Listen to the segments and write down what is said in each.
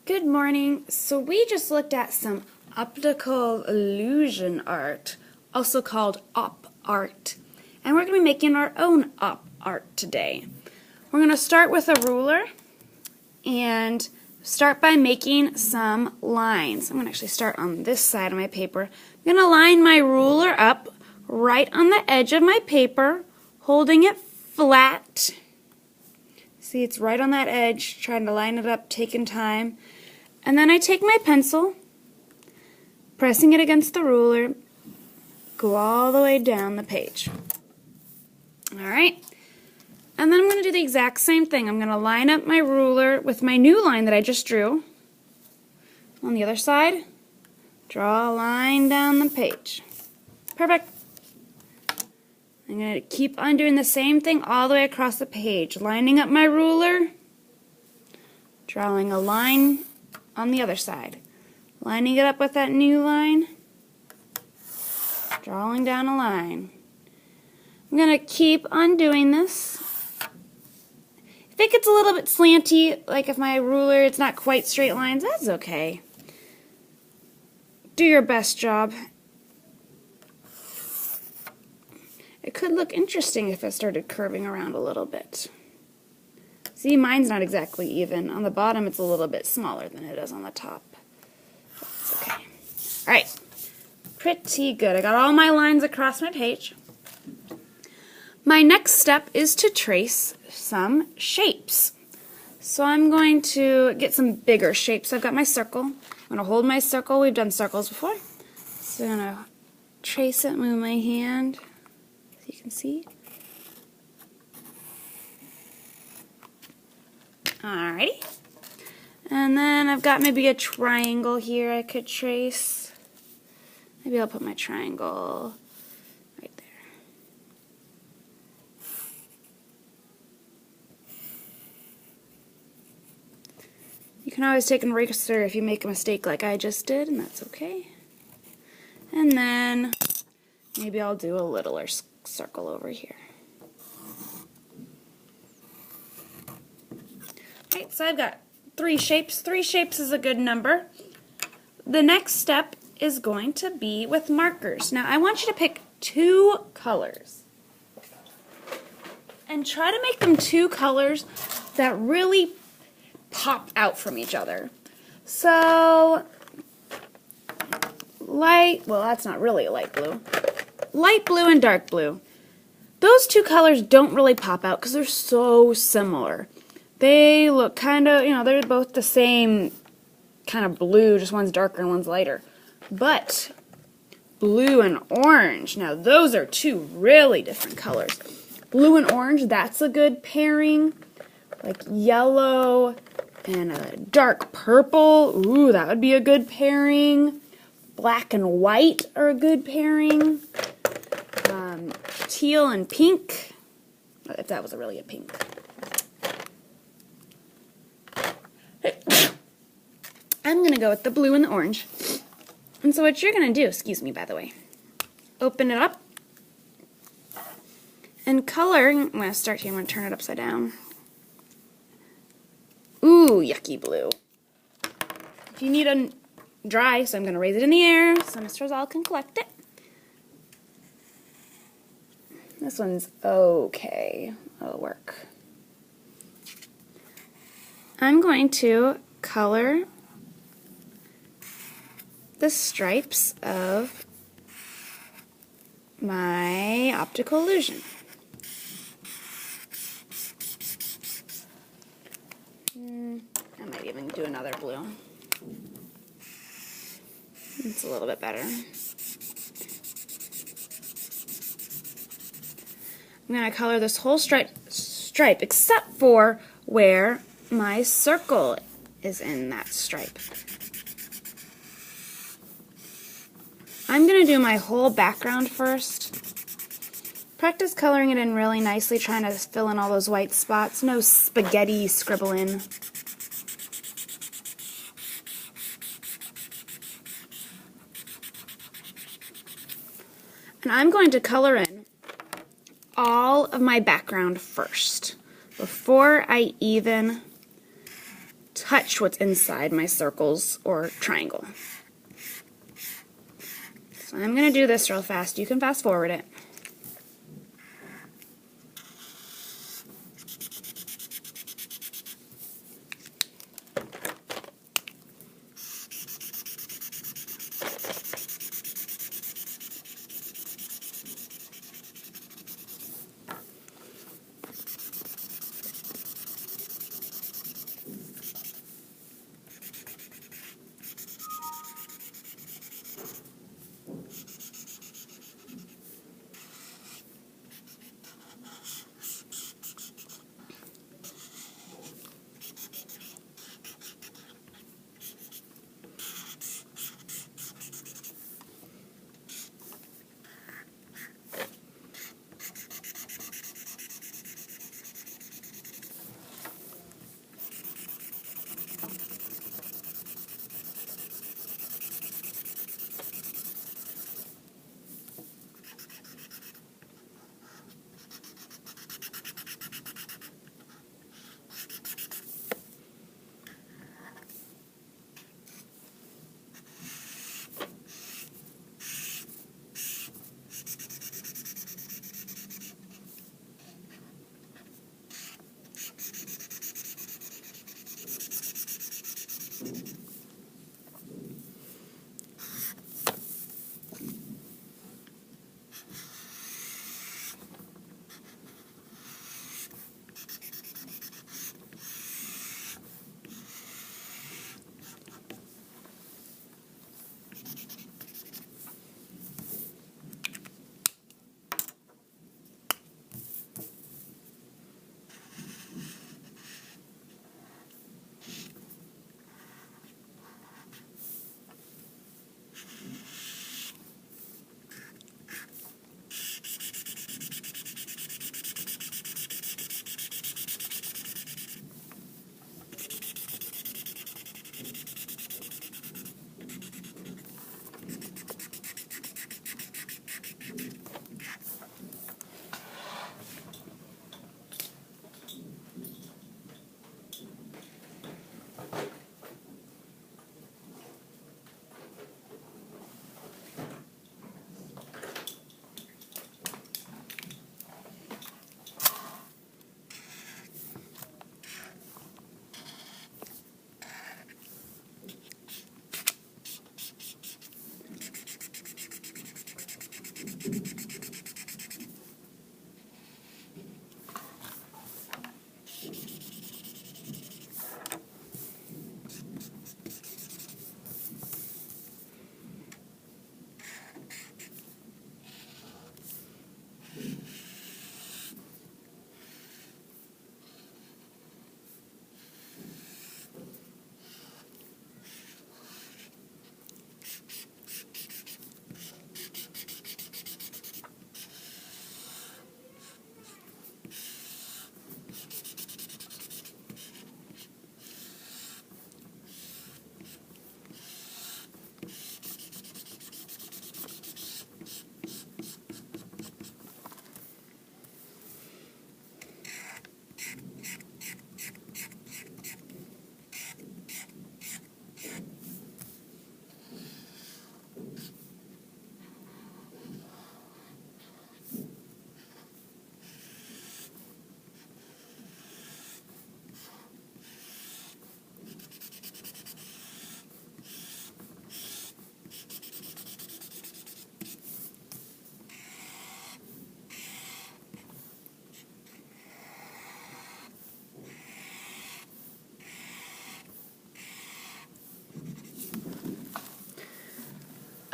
Good morning. So we just looked at some optical illusion art, also called op art. And we're going to be making our own op art today. We're going to start with a ruler and start by making some lines. I'm going to actually start on this side of my paper. I'm going to line my ruler up right on the edge of my paper, holding it flat. See, it's right on that edge, trying to line it up, taking time. And then I take my pencil, pressing it against the ruler, go all the way down the page. Alright, and then I'm going to do the exact same thing. I'm going to line up my ruler with my new line that I just drew. On the other side, draw a line down the page. Perfect. I'm going to keep on doing the same thing all the way across the page. Lining up my ruler, drawing a line on the other side. Lining it up with that new line, drawing down a line. I'm going to keep on doing this. If it gets a little bit slanty, like if my ruler, it's not quite straight lines, that's okay. Do your best job. It could look interesting if it started curving around a little bit. See, mine's not exactly even. On the bottom, it's a little bit smaller than it is on the top. That's okay. Alright, pretty good. I got all my lines across my page. My next step is to trace some shapes. So I'm going to get some bigger shapes. I've got my circle. I'm going to hold my circle. We've done circles before. So I'm going to trace it, move my hand, so you can see. Alrighty. And then I've got maybe a triangle here I could trace. Maybe I'll put my triangle right there. You can always take an eraser if you make a mistake like I just did, and that's okay. And then maybe I'll do a littler circle over here. Okay, so I've got 3 shapes. 3 shapes is a good number. The next step is going to be with markers. Now I want you to pick 2 colors and try to make them 2 colors that really pop out from each other. So well, that's not really a light blue. Light blue and dark blue. Those 2 colors don't really pop out because they're so similar. They look kind of, they're both the same kind of blue, just one's darker and one's lighter. But blue and orange, now those are 2 really different colors. Blue and orange, that's a good pairing. Like yellow and a dark purple, ooh, that would be a good pairing. Black and white are a good pairing. Teal and pink, if that was really a pink. I'm going to go with the blue and the orange. And so what you're going to do, excuse me by the way, open it up and color. I'm going to start here, I'm going to turn it upside down. Ooh, yucky blue. If you need a dry, so I'm going to raise it in the air so Mr. Rosellart can collect it. This one's okay. That'll work. I'm going to color the stripes of my optical illusion. I might even do another blue. It's a little bit better. I'm going to color this whole stripe except for where my circle is in that stripe. I'm going to do my whole background first. Practice coloring it in really nicely, trying to fill in all those white spots. No spaghetti scribbling. And I'm going to color in all of my background first, before I even touch what's inside my circles or triangle. So I'm going to do this real fast. You can fast forward it.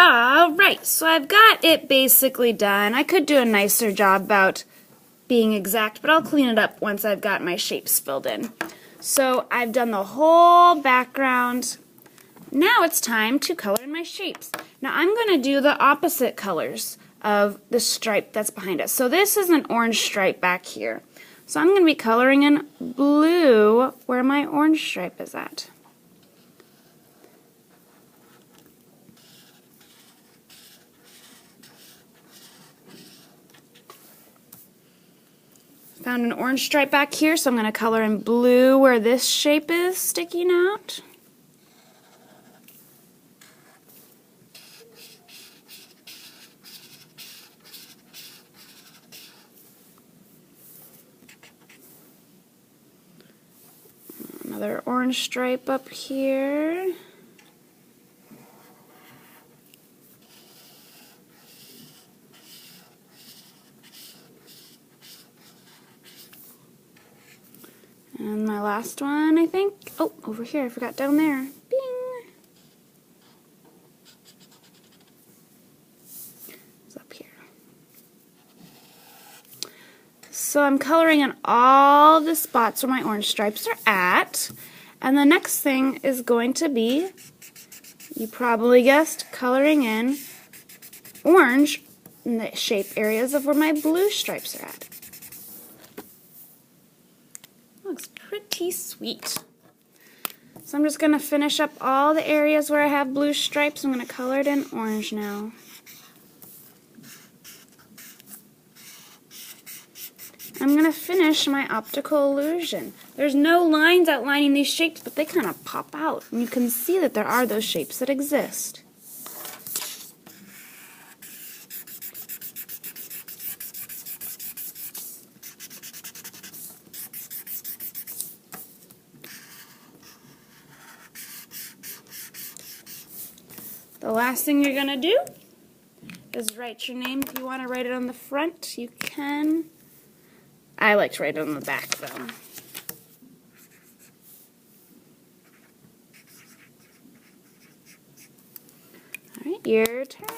Alright, so I've got it basically done. I could do a nicer job about being exact, but I'll clean it up once I've got my shapes filled in. So I've done the whole background. Now it's time to color in my shapes. Now I'm going to do the opposite colors of the stripe that's behind us. So this is an orange stripe back here. So I'm going to be coloring in blue where my orange stripe is at. Found an orange stripe back here, so I'm going to color in blue where this shape is sticking out. Another orange stripe up here. And my last one, I think. Oh, over here, I forgot down there. Bing! It's up here. So I'm coloring in all the spots where my orange stripes are at. And the next thing is going to be, you probably guessed, coloring in orange in the shape areas of where my blue stripes are at. Looks pretty sweet. So I'm just going to finish up all the areas where I have blue stripes. I'm going to color it in orange now. I'm going to finish my optical illusion. There's no lines outlining these shapes, but they kind of pop out. And you can see that there are those shapes that exist. The last thing you're going to do is write your name. If you want to write it on the front, you can. I like to write it on the back, though. All right, your turn.